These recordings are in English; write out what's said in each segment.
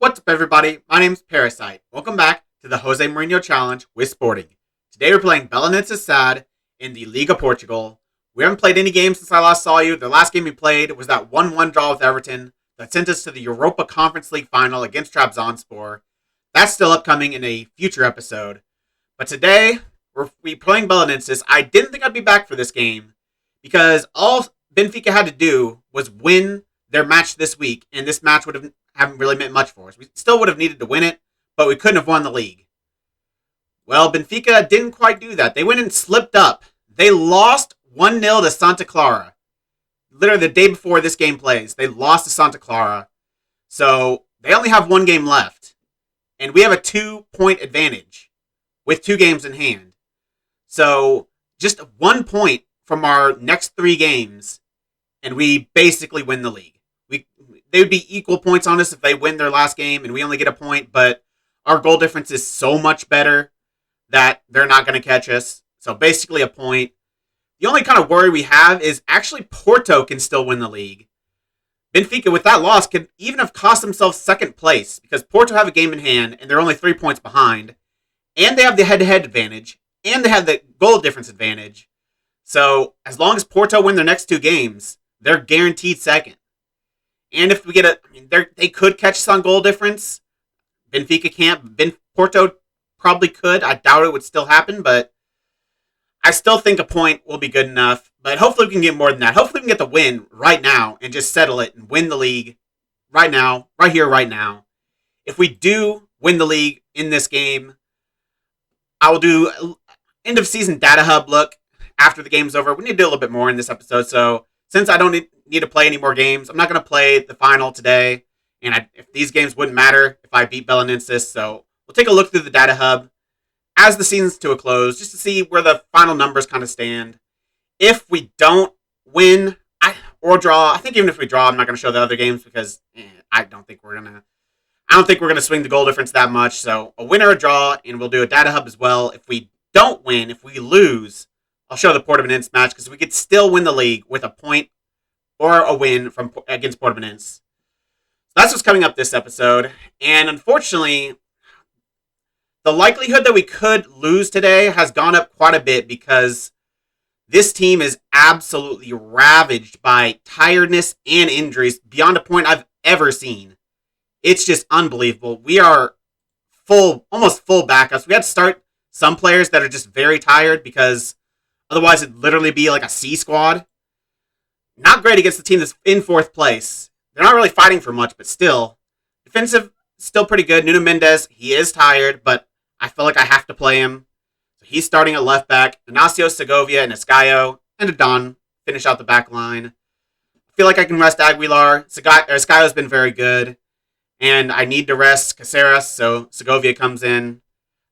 What's up, everybody? My name's Parasite. Welcome back to the Jose Mourinho Challenge with Sporting. Today we're playing Belenenses SAD in the Liga Portugal. We haven't played any games since I last saw you. The last game we played was that 1-1 draw with Everton that sent us to the Europa Conference League Final against Trabzonspor. That's still upcoming in a future episode. But today, we're playing Belenenses. I didn't think I'd be back for this game because all Benfica had to do was win their match this week, and this match haven't really meant much for us. We still would have needed to win it, but we couldn't have won the league. Well, Benfica didn't quite do that. They went and slipped up. They lost 1-0 to Santa Clara. Literally the day before this game plays, they lost to Santa Clara. So they only have one game left. And we have a 2-point advantage with 2 games in hand. So just 1 point from our next 3 games, and we basically win the league. They would be equal points on us if they win their last game and we only get a point, but our goal difference is so much better that they're not going to catch us. So basically a point. The only kind of worry we have is actually Porto can still win the league. Benfica, with that loss, could even have cost themselves second place because Porto have a game in hand and they're only 3 points behind. And they have the head-to-head advantage. And they have the goal difference advantage. So as long as Porto win their next 2 games, they're guaranteed second. And if we get they could catch us on goal difference. Benfica can't. Porto probably could. I doubt it would still happen, but I still think a point will be good enough. But hopefully we can get more than that. Hopefully we can get the win right now and just settle it and win the league right now, right here, right now. If we do win the league in this game, I will do end of season data hub look after the game's over. We need to do a little bit more in this episode, so since I don't need to play any more games, I'm not going to play the final today. And if these games wouldn't matter if I beat Belenenses. So we'll take a look through the data hub as the season's to a close, just to see where the final numbers kind of stand. If we don't win or draw, I think even if we draw, I'm not going to show the other games because I don't think we're gonna swing the goal difference that much. So a win or a draw, and we'll do a data hub as well. If we don't win, if we lose, I'll show the Portimonense match because we could still win the league with a point or a win against Portimonense. So that's what's coming up this episode. And unfortunately, the likelihood that we could lose today has gone up quite a bit because this team is absolutely ravaged by tiredness and injuries beyond a point I've ever seen. It's just unbelievable. We are almost full backups. We had to start some players that are just very tired because otherwise, it'd literally be like a C squad. Not great against the team that's in 4th place. They're not really fighting for much, but still. Defensive, still pretty good. Nuno Mendes, he is tired, but I feel like I have to play him. So he's starting at left back. Ignacio Segovia and Escaio and Adon finish out the back line. I feel like I can rest Aguilar. Escaio's been very good. And I need to rest Caceres, so Segovia comes in.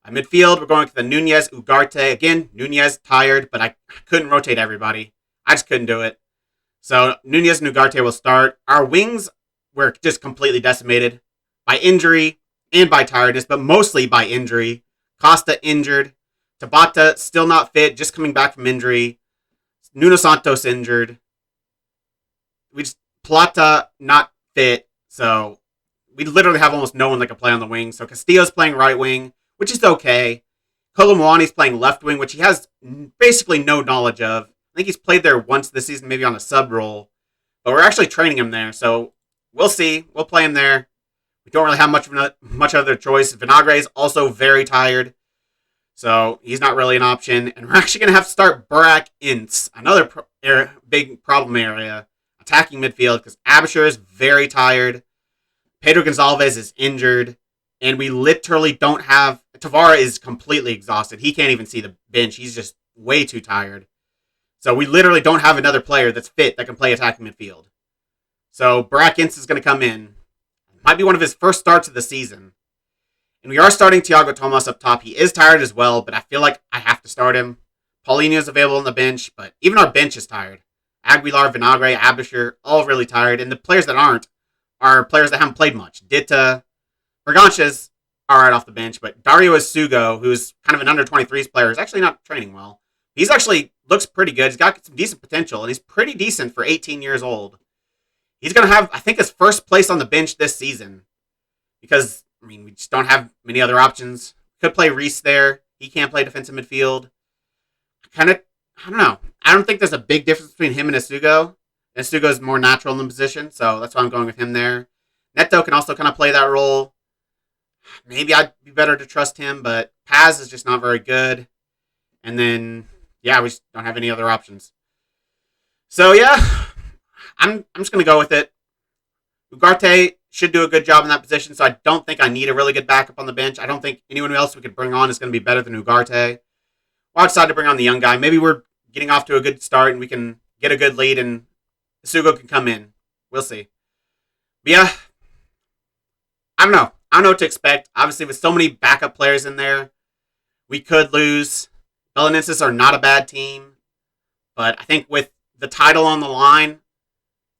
Midfield, we're going to the Nunez, Ugarte. Again, Nunez tired, but I couldn't rotate everybody. I just couldn't do it. So Nunez and Ugarte will start. Our wings were just completely decimated by injury and by tiredness, but mostly by injury. Costa injured. Tabata still not fit, just coming back from injury. Nuno Santos injured. Plata not fit, so we literally have almost no one that can play on the wing. So Castillo's playing right wing, which is okay. Colomwani's playing left wing, which he has basically no knowledge of. I think he's played there once this season, maybe on a sub role. But we're actually training him there, so we'll see. We'll play him there. We don't really have much other choice. Vinagre is also very tired, so he's not really an option. And we're actually going to have to start Burak Ince, another big problem area, attacking midfield, because Abisher is very tired. Pedro Gonçalves is injured. And we literally don't have... Tavara is completely exhausted. He can't even see the bench. He's just way too tired. So we literally don't have another player that's fit that can play attacking midfield. So Burak Ince is going to come in. Might be one of his first starts of the season. And we are starting Thiago Tomas up top. He is tired as well, but I feel like I have to start him. Paulinho is available on the bench, but even our bench is tired. Aguilar, Vinagre, Abisher, all really tired. And the players that aren't are players that haven't played much. Ditta... Berganches are right off the bench, but Dario Sugo, who's kind of an under-23s player, is actually not training well. He's actually looks pretty good. He's got some decent potential, and he's pretty decent for 18 years old. He's going to have, I think, his first place on the bench this season. because, we just don't have many other options. Could play Reese there. He can't play defensive midfield. I don't know. I don't think there's a big difference between him and Asugo. Asugo is more natural in the position, so that's why I'm going with him there. Neto can also kind of play that role. Maybe I'd be better to trust him, but Paz is just not very good. And then, we just don't have any other options. So, I'm just going to go with it. Ugarte should do a good job in that position, so I don't think I need a really good backup on the bench. I don't think anyone else we could bring on is going to be better than Ugarte. Well, I decided to bring on the young guy. Maybe we're getting off to a good start and we can get a good lead and Asugo can come in. We'll see. But I don't know. I don't know what to expect. Obviously, with so many backup players in there, we could lose. Belenenses are not a bad team. But I think with the title on the line,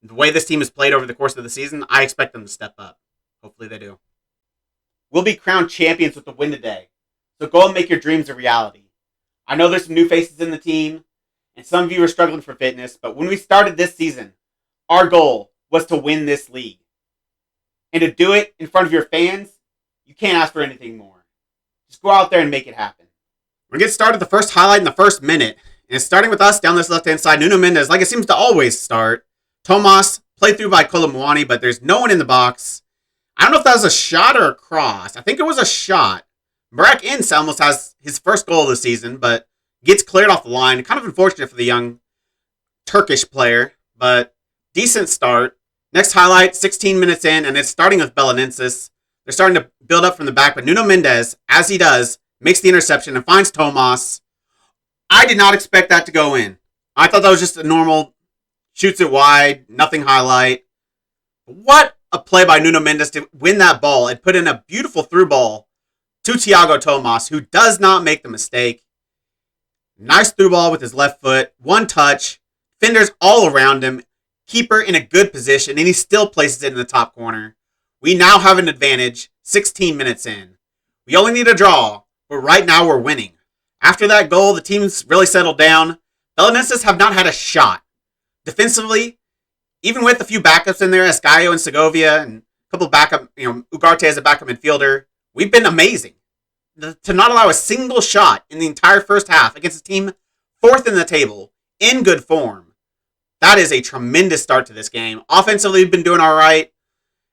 the way this team has played over the course of the season, I expect them to step up. Hopefully they do. We'll be crowned champions with the win today. So go and make your dreams a reality. I know there's some new faces in the team, and some of you are struggling for fitness, but when we started this season, our goal was to win this league. And to do it in front of your fans, you can't ask for anything more. Just go out there and make it happen. We're going to get started the first highlight in the first minute. And it's starting with us down this left-hand side. Nuno Mendes, like it seems to always start. Tomas, played through by Kolomuani, but there's no one in the box. I don't know if that was a shot or a cross. I think it was a shot. Burak Ince almost has his first goal of the season, but gets cleared off the line. Kind of unfortunate for the young Turkish player, but decent start. Next highlight, 16 minutes in, and it's starting with Belenenses. They're starting to build up from the back, but Nuno Mendes, as he does, makes the interception and finds Tomas. I did not expect that to go in. I thought that was just a normal, shoots it wide, nothing highlight. What a play by Nuno Mendes to win that ball and put in a beautiful through ball to Thiago Tomas, who does not make the mistake. Nice through ball with his left foot, one touch, defenders all around him, keeper in a good position, and he still places it in the top corner. We now have an advantage 16 minutes in. We only need a draw, but right now we're winning. After that goal, the team's really settled down. Belenenses have not had a shot. Defensively, even with a few backups in there, Escaio and Segovia, and a couple backup, Ugarte as a backup midfielder, we've been amazing. To not allow a single shot in the entire first half against a team fourth in the table, in good form. That is a tremendous start to this game. Offensively, we've been doing all right.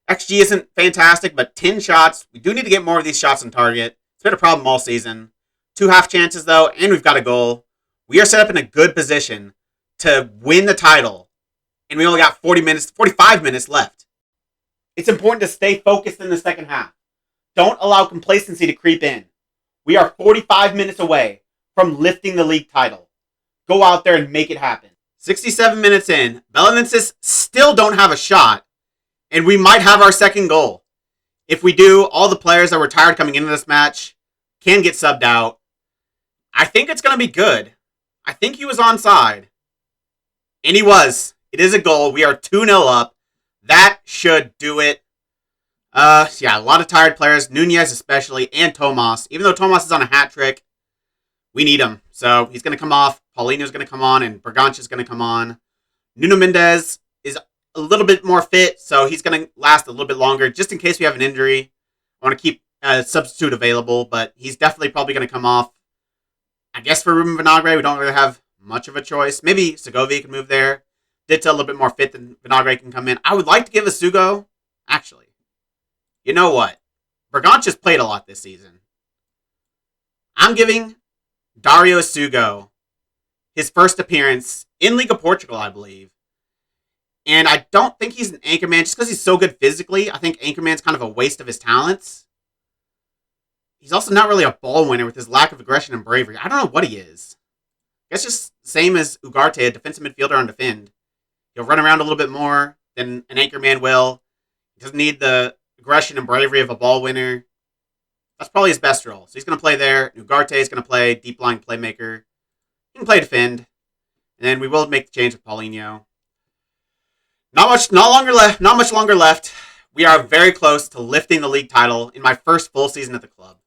XG isn't fantastic, but 10 shots. We do need to get more of these shots on target. It's been a problem all season. 2 half chances, though, and we've got a goal. We are set up in a good position to win the title, and we only got 45 minutes left. It's important to stay focused in the second half. Don't allow complacency to creep in. We are 45 minutes away from lifting the league title. Go out there and make it happen. 67 minutes in, Belenenses still don't have a shot, and we might have our second goal. If we do, all the players that were tired coming into this match can get subbed out. I think it's going to be good. I think he was onside. And he was. It is a goal. We are 2-0 up. That should do it. A lot of tired players. Nunez especially, and Tomas. Even though Tomas is on a hat trick, we need him. So he's going to come off. Paulinho's going to come on, and Berganti's going to come on. Nuno Mendes is a little bit more fit, so he's going to last a little bit longer, just in case we have an injury. I want to keep a substitute available, but he's definitely probably going to come off. I guess for Ruben Vinagre, we don't really have much of a choice. Maybe Segovia can move there. Ditta a little bit more fit than Vinagre can come in. I would like to give Asugo, actually. You know what? Berganti's played a lot this season. I'm giving Dario Asugo his first appearance in Liga Portugal, I believe. And I don't think he's an anchorman just because he's so good physically. I think anchorman's kind of a waste of his talents. He's also not really a ball winner with his lack of aggression and bravery. I don't know what he is. I guess just the same as Ugarte, a defensive midfielder on defend. He'll run around a little bit more than an anchorman will. He doesn't need the aggression and bravery of a ball winner. That's probably his best role. So he's going to play there. Ugarte is going to play deep line playmaker. He can play defend. And then we will make the change with Paulinho. Not much longer left. We are very close to lifting the league title in my first full season at the club.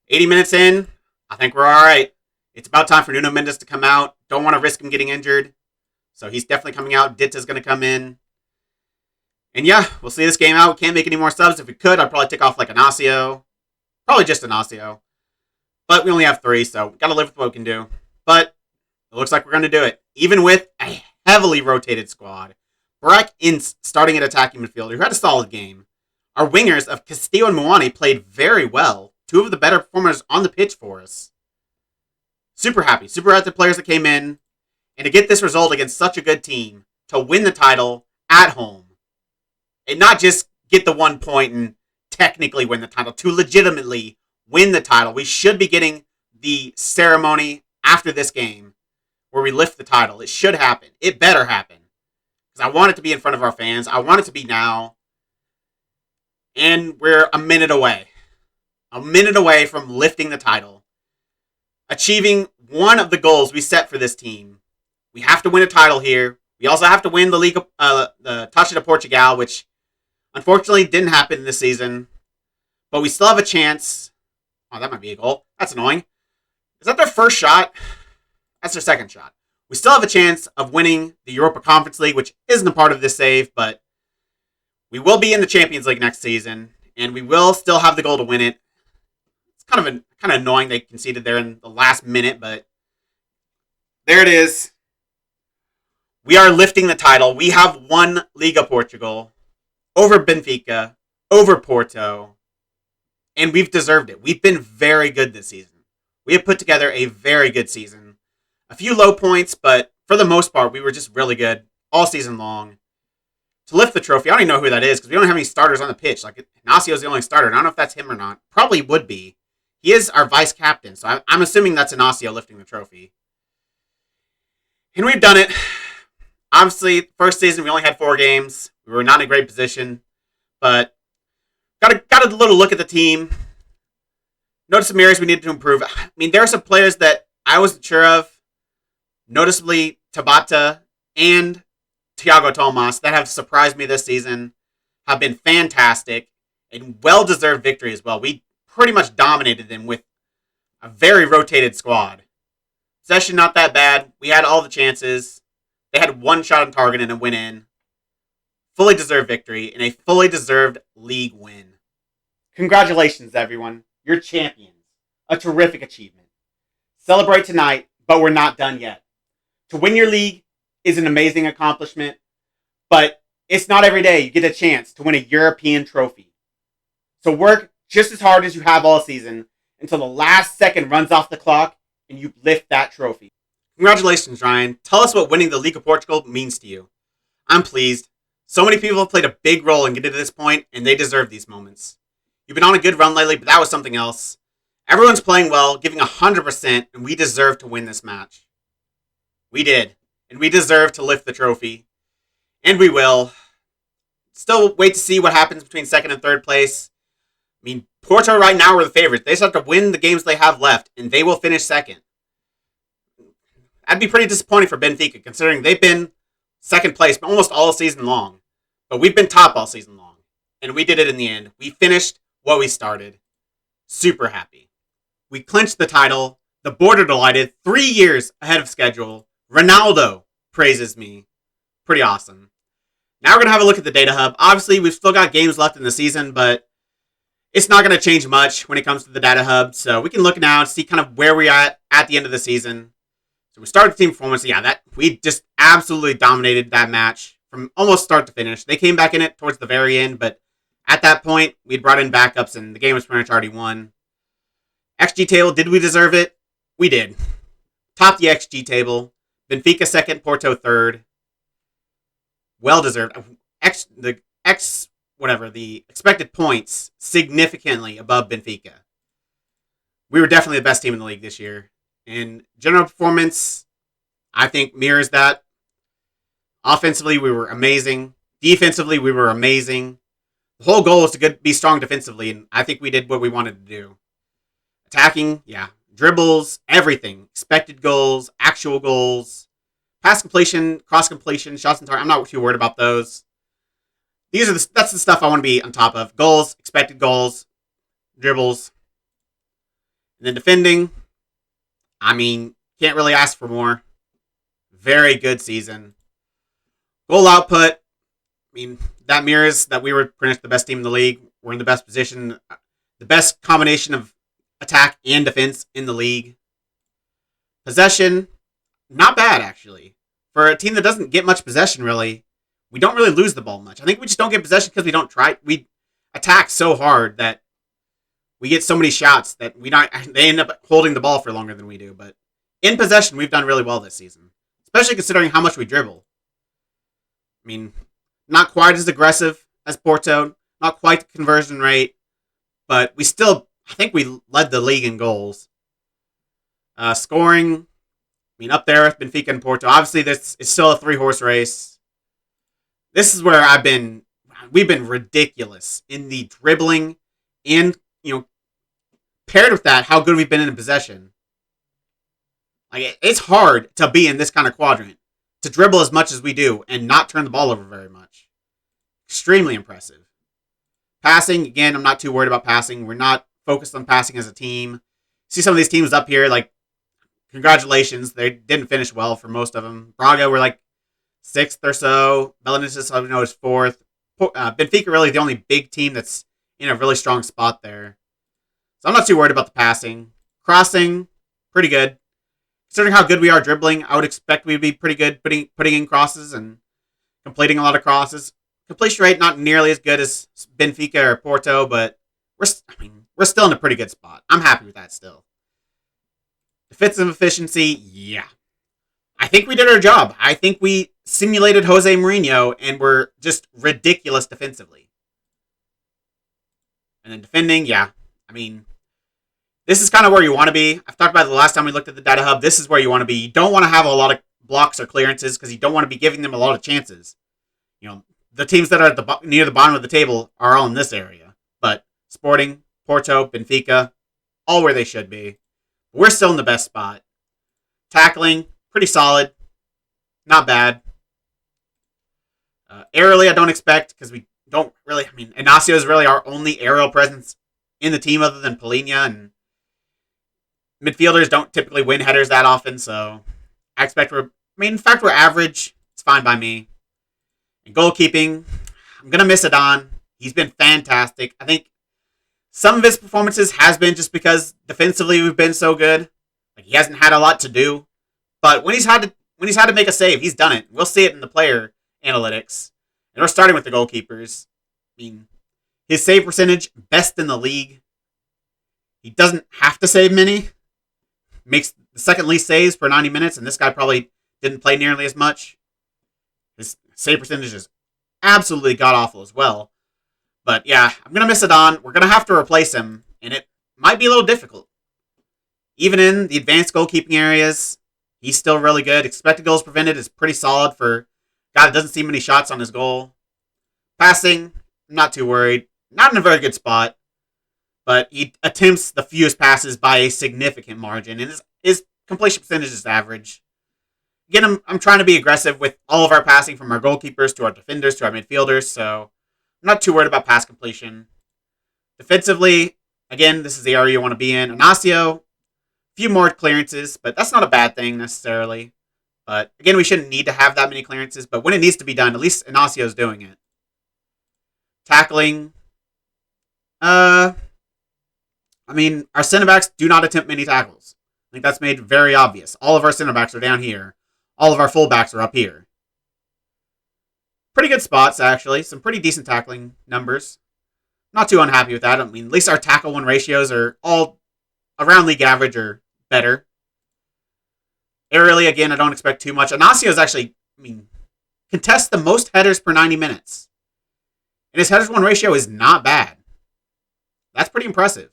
80 minutes in, I think we're all right. It's about time for Nuno Mendes to come out. Don't want to risk him getting injured. So he's definitely coming out. Ditta's going to come in. And yeah, we'll see this game out. We can't make any more subs. If we could, I'd probably take off like Inacio. Probably just Inacio. But we only have 3, so we got to live with what we can do. But it looks like we're going to do it. Even with a heavily rotated squad. Barak Ince starting at attacking midfielder, who had a solid game. Our wingers of Castillo and Muani played very well. 2 of the better performers on the pitch for us. Super happy. Super at the players that came in. And to get this result against such a good team. To win the title at home. And not just get the 1 point and technically win the title. To legitimately win the title. We should be getting the ceremony after this game. Where we lift the title. It should happen. It better happen. Because I want it to be in front of our fans. I want it to be now. And we're a minute away. A minute away from lifting the title. Achieving one of the goals we set for this team. We have to win a title here. We also have to win the Liga, the Taça de Portugal, which unfortunately didn't happen this season. But we still have a chance. Oh, that might be a goal. That's annoying. Is that their first shot? That's their second shot. We still have a chance of winning the Europa Conference League, which isn't a part of this save, but we will be in the Champions League next season, and we will still have the goal to win it. It's kind of annoying they conceded there in the last minute, but there it is. We are lifting the title. We have won Liga Portugal over Benfica, over Porto, and we've deserved it. We've been very good this season. We have put together a very good season. A few low points, but for the most part, we were just really good all season long. To lift the trophy, I don't even know who that is because we don't have any starters on the pitch. Like, Inacio's the only starter, and I don't know if that's him or not. Probably would be. He is our vice captain, so I'm assuming that's Inacio lifting the trophy. And we've done it. Obviously, first season, we only had 4 games. We were not in a great position, but got a little look at the team. Noticed some areas we needed to improve. I mean, there are some players that I wasn't sure of. Noticeably, Tabata and Thiago Tomas that have surprised me this season, have been fantastic, and well-deserved victory as well. We pretty much dominated them with a very rotated squad. Possession not that bad. We had all the chances. They had 1 shot on target and a win in. Fully deserved victory and a fully deserved league win. Congratulations, everyone. You're champions. A terrific achievement. Celebrate tonight, but we're not done yet. To win your league is an amazing accomplishment, but it's not every day you get a chance to win a European trophy. So work just as hard as you have all season until the last second runs off the clock and you lift that trophy. Congratulations, Ryan. Tell us what winning the Liga Portugal means to you. I'm pleased. So many people have played a big role in getting to this point, and they deserve these moments. You've been on a good run lately, but that was something else. Everyone's playing well, giving 100%, and we deserve to win this match. We did. And we deserve to lift the trophy. And we will. Still wait to see what happens between second and third place. I mean, Porto right now are the favorites. They just have to win the games they have left, and they will finish second. That'd be pretty disappointing for Benfica, considering they've been second place almost all season long. But we've been top all season long. And we did it in the end. We finished what we started. Super happy. We clinched the title. The board are delighted. 3 years ahead of schedule. Ronaldo praises me. Pretty awesome. Now we're going to have a look at the data hub. Obviously, we've still got games left in the season, but it's not going to change much when it comes to the data hub. So we can look now and see kind of where we're at the end of the season. So we started team performance. Yeah, that we just absolutely dominated that match from almost start to finish. They came back in it towards the very end, but at that point, we'd brought in backups and the game was pretty much already won. XG table, did we deserve it? We did. Top the XG table. Benfica second, Porto third. Well deserved. The expected points significantly above Benfica. We were definitely the best team in the league this year. And general performance, I think, mirrors that. Offensively, we were amazing. Defensively, we were amazing. The whole goal is to be strong defensively, and I think we did what we wanted to do. Attacking, yeah. Dribbles, everything. Expected goals, actual goals, pass completion, cross completion, shots on target. I'm not too worried about those. That's the stuff I want to be on top of. Goals, expected goals, dribbles. And then defending, I mean, can't really ask for more. Very good season. Goal output, I mean, that mirrors that we were pretty much the best team in the league. We're in the best position, the best combination of attack and defense in the league. Possession, not bad, actually. For a team that doesn't get much possession, really, we don't really lose the ball much. I think we just don't get possession because we don't try. We attack so hard that we get so many shots that they end up holding the ball for longer than we do. But in possession, we've done really well this season, especially considering how much we dribble. I mean, not quite as aggressive as Porto, not quite the conversion rate, but I think we led the league in goals. Scoring, up there with Benfica and Porto. Obviously, this is still a 3-horse race. This is where we've been ridiculous in the dribbling and, paired with that, how good we've been in possession. It's hard to be in this kind of quadrant, to dribble as much as we do and not turn the ball over very much. Extremely impressive. Passing, again, I'm not too worried about passing. We're not focused on passing as a team. See some of these teams up here, congratulations. They didn't finish well for most of them. Braga were 6th or so. Belenenses, I know, is 4th. Benfica really the only big team that's in a really strong spot there. So I'm not too worried about the passing. Crossing, pretty good. Considering how good we are dribbling, I would expect we'd be pretty good putting in crosses and completing a lot of crosses. Completion rate not nearly as good as Benfica or Porto, but we're still in a pretty good spot. I'm happy with that still. Defensive efficiency, yeah. I think we did our job. I think we simulated Jose Mourinho and were just ridiculous defensively. And then defending, yeah. This is kind of where you want to be. I've talked about it the last time we looked at the data hub. This is where you want to be. You don't want to have a lot of blocks or clearances because you don't want to be giving them a lot of chances. The teams that are near the bottom of the table are all in this area. But Sporting, Porto, Benfica, all where they should be. We're still in the best spot. Tackling, pretty solid. Not bad. Aerially, I don't expect because we don't really... Inacio is really our only aerial presence in the team other than Polina, and midfielders don't typically win headers that often, so I expect in fact, we're average. It's fine by me. And goalkeeping, I'm going to miss Adon. He's been fantastic. I think some of his performances has been just because defensively we've been so good. He hasn't had a lot to do. But when he's had to make a save, he's done it. We'll see it in the player analytics. And we're starting with the goalkeepers. His save percentage, best in the league. He doesn't have to save many. Makes the second least saves per 90 minutes, and this guy probably didn't play nearly as much. His save percentage is absolutely god-awful as well. But yeah, I'm going to miss Adon. We're going to have to replace him, and it might be a little difficult. Even in the advanced goalkeeping areas, he's still really good. Expected goals prevented is pretty solid for a guy that doesn't see many shots on his goal. Passing, I'm not too worried. Not in a very good spot, but he attempts the fewest passes by a significant margin, and his completion percentage is average. Again, I'm trying to be aggressive with all of our passing, from our goalkeepers to our defenders to our midfielders, so I'm not too worried about pass completion. Defensively, again, this is the area you want to be in. Inacio, a few more clearances, but that's not a bad thing necessarily. But again, we shouldn't need to have that many clearances, but when it needs to be done, at least Inacio's doing it. Tackling, our center backs do not attempt many tackles. I think that's made very obvious. All of our center backs are down here. All of our fullbacks are up here. Pretty good spots, actually. Some pretty decent tackling numbers. Not too unhappy with that. At least our tackle-win ratios are all around league average or better. Aerially, again, I don't expect too much. Inacio is actually, contests the most headers per 90 minutes. And his headers-win ratio is not bad. That's pretty impressive.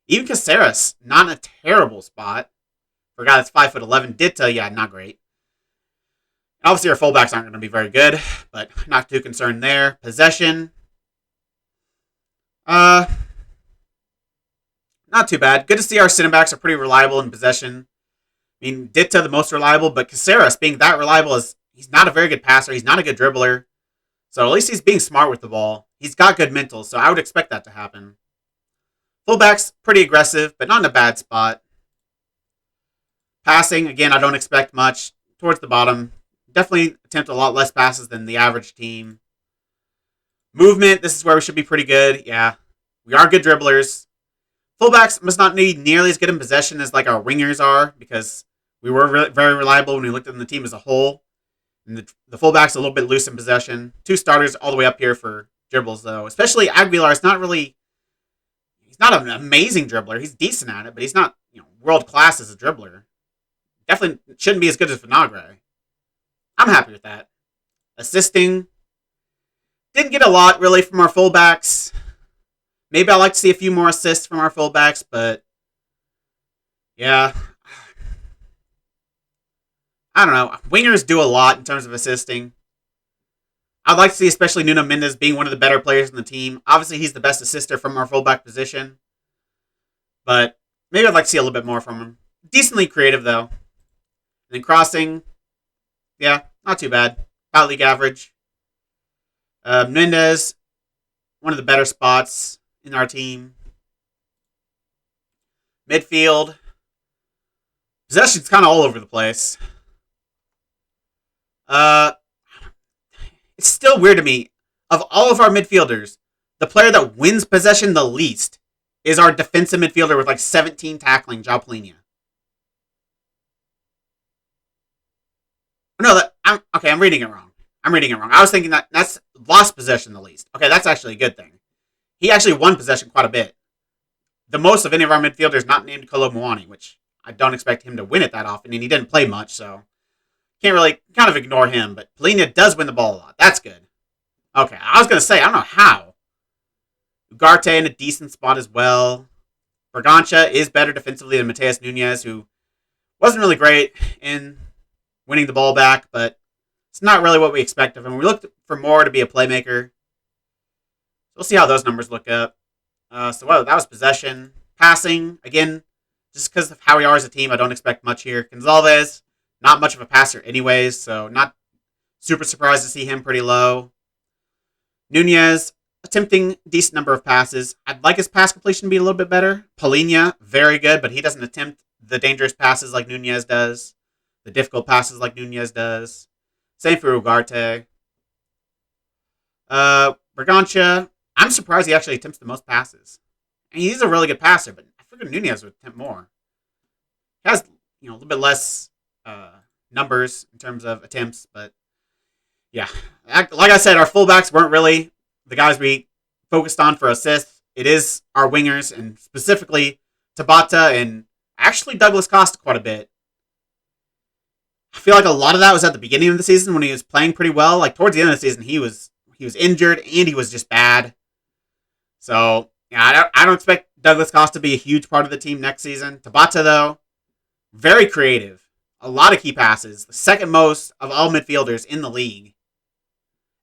Even Caceres, not in a terrible spot. For a guy that's 5'11", Ditta, yeah, not great. Obviously, our fullbacks aren't going to be very good, but not too concerned there. Possession, not too bad. Good to see our center backs are pretty reliable in possession. Ditta the most reliable, but Caceres being that reliable he's not a very good passer. He's not a good dribbler. So at least he's being smart with the ball. He's got good mentals, so I would expect that to happen. Fullbacks, pretty aggressive, but not in a bad spot. Passing, again, I don't expect much. Towards the bottom, definitely attempt a lot less passes than the average team. Movement, this is where we should be pretty good. Yeah, we are good dribblers. Fullbacks must not be nearly as good in possession as like our wingers are because we were very reliable when we looked at the team as a whole. And the fullback's a little bit loose in possession. Two starters all the way up here for dribbles though. Especially Aguilar is not really. He's not an amazing dribbler. He's decent at it, but he's not world class as a dribbler. Definitely shouldn't be as good as Vinagre. I'm happy with that. Assisting. Didn't get a lot really from our fullbacks. Maybe I'd like to see a few more assists from our fullbacks, but yeah. I don't know. Wingers do a lot in terms of assisting. I'd like to see especially Nuno Mendes being one of the better players in the team. Obviously, he's the best assister from our fullback position. But maybe I'd like to see a little bit more from him. Decently creative, though. And then crossing, yeah, not too bad. About league average. Mendes, one of the better spots in our team. Midfield. Possession's kind of all over the place. It's still weird to me. Of all of our midfielders, the player that wins possession the least is our defensive midfielder with like 17 tackling, João Palhinha. No, I'm reading it wrong. I was thinking that's lost possession the least. Okay, that's actually a good thing. He actually won possession quite a bit. The most of any of our midfielders not named Kolo Muani, which I don't expect him to win it that often, and he didn't play much, so can't really kind of ignore him. But Palhinha does win the ball a lot. That's good. Okay, I was going to say, I don't know how. Ugarte in a decent spot as well. Bergança is better defensively than Mateus Nunes, who wasn't really great in winning the ball back, but it's not really what we expect of him. We looked for more to be a playmaker. We'll see how those numbers look up. That was possession. Passing, again, just because of how we are as a team, I don't expect much here. Gonzalez, not much of a passer anyways, so not super surprised to see him pretty low. Nunez, attempting a decent number of passes. I'd like his pass completion to be a little bit better. Palhinha, very good, but he doesn't attempt the dangerous passes like Nunez does. The difficult passes like Nunez does. Same for Ugarte. Bergança, I'm surprised he actually attempts the most passes. And he's a really good passer, but I figured Nunez would attempt more. He has a little bit less numbers in terms of attempts, but yeah. Like I said, our fullbacks weren't really the guys we focused on for assists. It is our wingers, and specifically Tabata and actually Douglas Costa quite a bit. I feel like a lot of that was at the beginning of the season when he was playing pretty well. Like towards the end of the season, he was injured and he was just bad. So yeah, I don't expect Douglas Costa to be a huge part of the team next season. Tabata though, very creative, a lot of key passes, the second most of all midfielders in the league.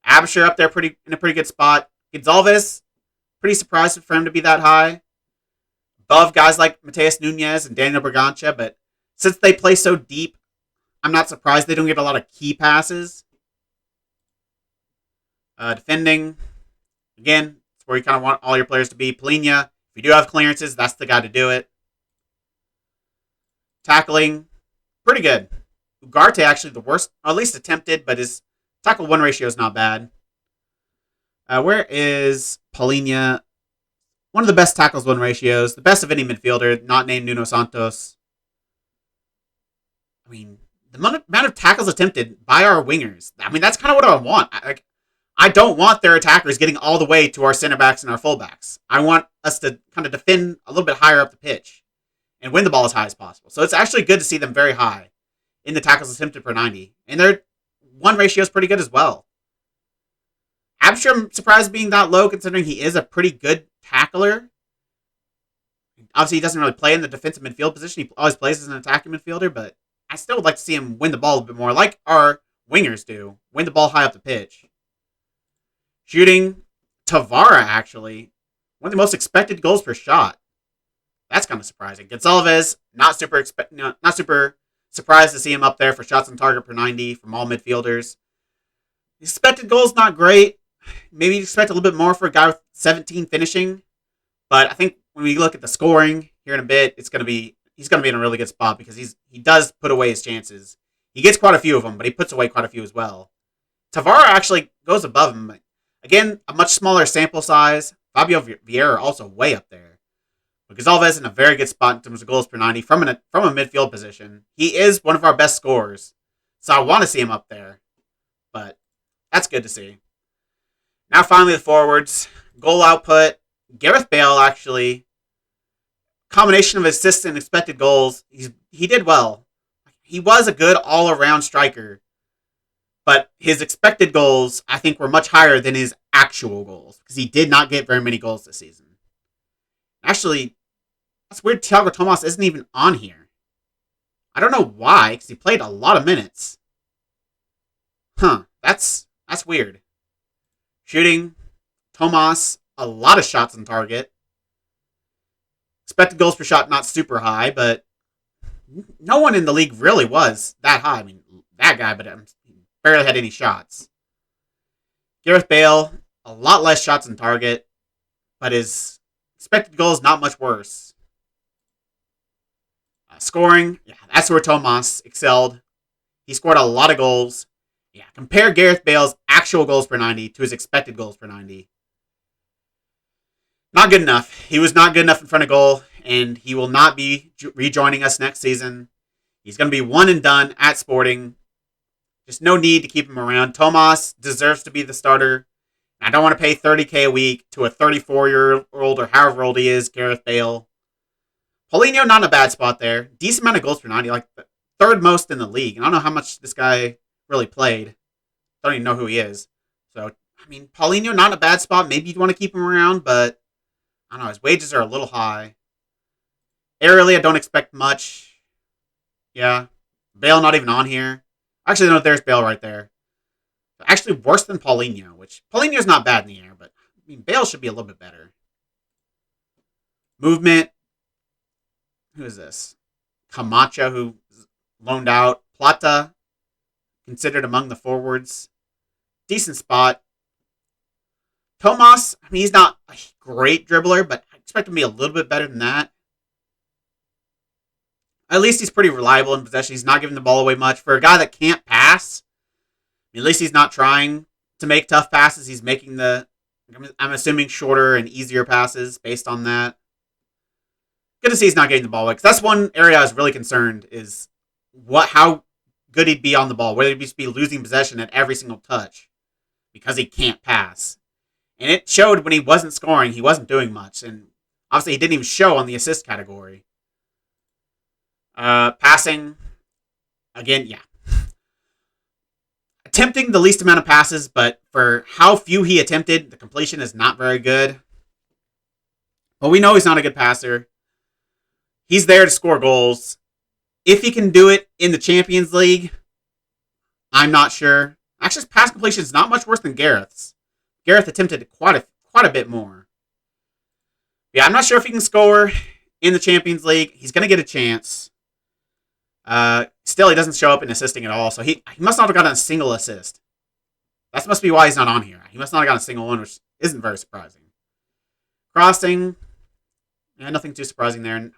Absher up there in a pretty good spot. Gonzalez, pretty surprised for him to be that high. Above guys like Mateus Nunes and Daniel Bergança, but since they play so deep, I'm not surprised they don't get a lot of key passes. Defending, again, it's where you kind of want all your players to be. Palhinha, if you do have clearances, that's the guy to do it. Tackling, pretty good. Ugarte actually the worst, or at least attempted, but his tackle-1 ratio is not bad. Where is Palhinha? One of the best tackles-1 ratios, the best of any midfielder, not named Nuno Santos. I mean, the amount of tackles attempted by our wingers. I mean, that's kind of what I want. I don't want their attackers getting all the way to our center backs and our fullbacks. I want us to kind of defend a little bit higher up the pitch and win the ball as high as possible. So it's actually good to see them very high in the tackles attempted per 90. And their 1 ratio is pretty good as well. Absher, I'm surprised being that low considering he is a pretty good tackler. Obviously, he doesn't really play in the defensive midfield position. He always plays as an attacking midfielder, but I still would like to see him win the ball a bit more, like our wingers do. Win the ball high up the pitch. Shooting, Tavara, actually. One of the most expected goals per shot. That's kind of surprising. Gonzalez, not super surprised to see him up there for shots on target per 90 from all midfielders. Expected goals, not great. Maybe you expect a little bit more for a guy with 17 finishing. But I think when we look at the scoring here in a bit, he's going to be in a really good spot because he does put away his chances. He gets quite a few of them, but he puts away quite a few as well. Tavara actually goes above him. Again, a much smaller sample size. Fabio Vieira also way up there. But Gonzalez in a very good spot in terms of goals per 90 from a midfield position. He is one of our best scorers, so I want to see him up there. But that's good to see. Now finally the forwards. Goal output. Gareth Bale actually, combination of assists and expected goals, he did well. He was a good all-around striker, but his expected goals, I think, were much higher than his actual goals, because he did not get very many goals this season. Actually, that's weird. Thiago Tomas isn't even on here. I don't know why, because he played a lot of minutes. That's weird. Shooting, Tomas, a lot of shots on target. Expected goals per shot, not super high, but no one in the league really was that high. I mean, that guy, but he barely had any shots. Gareth Bale, a lot less shots on target, but his expected goals not much worse. Scoring, yeah, that's where Tomas excelled. He scored a lot of goals. Yeah, compare Gareth Bale's actual goals per 90 to his expected goals per 90. Not good enough. He was not good enough in front of goal, and he will not be rejoining us next season. He's going to be one and done at Sporting. Just no need to keep him around. Tomas deserves to be the starter. I don't want to pay $30K a week to a 34-year-old or however old he is, Gareth Bale. Paulinho, not in a bad spot there. Decent amount of goals per 90, like the third most in the league. And I don't know how much this guy really played. Don't even know who he is. So, I mean, Paulinho, not in a bad spot. Maybe you'd want to keep him around, but I don't know, his wages are a little high. Aerially, I don't expect much. Yeah. Bale not even on here. Actually, no, there's Bale right there. Actually, worse than Paulinho, which Paulinho's not bad in the air, but I mean, Bale should be a little bit better. Movement. Who is this? Camacho, who loaned out. Plata, considered among the forwards. Decent spot. Tomas, I mean, he's not a great dribbler, but I expect him to be a little bit better than that. At least he's pretty reliable in possession. He's not giving the ball away much. For a guy that can't pass, at least he's not trying to make tough passes. He's making I'm assuming, shorter and easier passes based on that. Good to see he's not getting the ball away, because that's one area I was really concerned, is how good he'd be on the ball, whether he'd just be losing possession at every single touch because he can't pass. And it showed when he wasn't scoring, he wasn't doing much. And obviously, he didn't even show on the assist category. Passing, again, yeah. Attempting the least amount of passes, but for how few he attempted, the completion is not very good. But we know he's not a good passer. He's there to score goals. If he can do it in the Champions League, I'm not sure. Actually, his pass completion is not much worse than Gareth's. Gareth attempted quite a bit more. Yeah, I'm not sure if he can score in the Champions League. He's going to get a chance. Still, he doesn't show up in assisting at all, so he must not have gotten a single assist. That must be why he's not on here. He must not have gotten a single one, which isn't very surprising. Crossing, yeah, nothing too surprising there.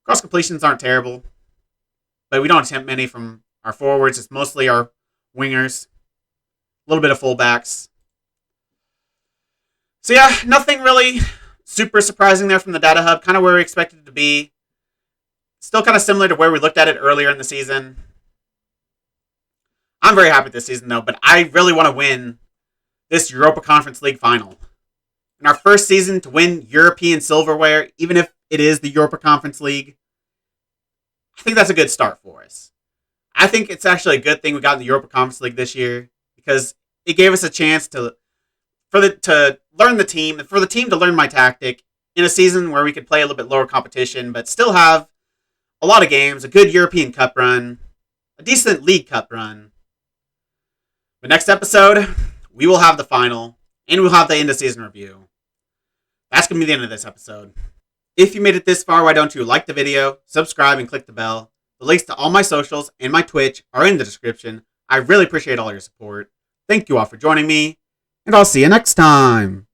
Cross completions aren't terrible, but we don't attempt many from our forwards. It's mostly our wingers. A little bit of fullbacks. So yeah, nothing really super surprising there from the data hub. Kind of where we expected it to be. Still kind of similar to where we looked at it earlier in the season. I'm very happy this season, though, but I really want to win this Europa Conference League Final. In our first season to win European silverware, even if it is the Europa Conference League, I think that's a good start for us. I think it's actually a good thing we got in the Europa Conference League this year, because it gave us a chance to learn the team, and for the team to learn my tactic in a season where we could play a little bit lower competition, but still have a lot of games, a good European Cup run, a decent League Cup run. But next episode, we will have the final, and we'll have the end of season review. That's going to be the end of this episode. If you made it this far, why don't you like the video, subscribe, and click the bell. The links to all my socials and my Twitch are in the description. I really appreciate all your support. Thank you all for joining me, and I'll see you next time.